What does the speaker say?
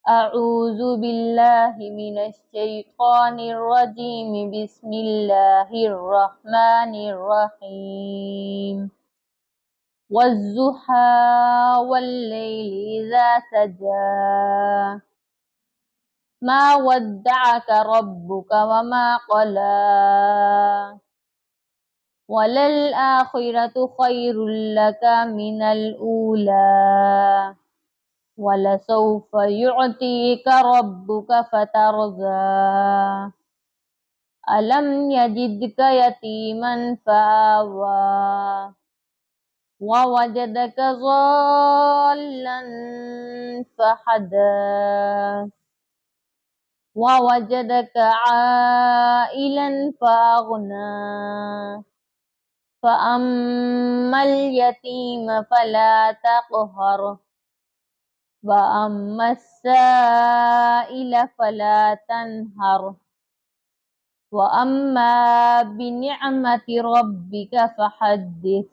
أعوذ بالله من الشيطان الرجيم. بسم الله الرحمن الرحيم. والضحى والليل إذا سجى ما ودعك ربك وما قلى وللآخرة خير لك من الأولى ولسوف يعطيك ربك فترضى ألم يجدك يتيما فآوى ووجدك ضالا فهدى ووجدك عائلا فأغنى فأما اليتيم فلا تقهر وأما السائل فلا تنهر وأما بنعمة ربك فحدث.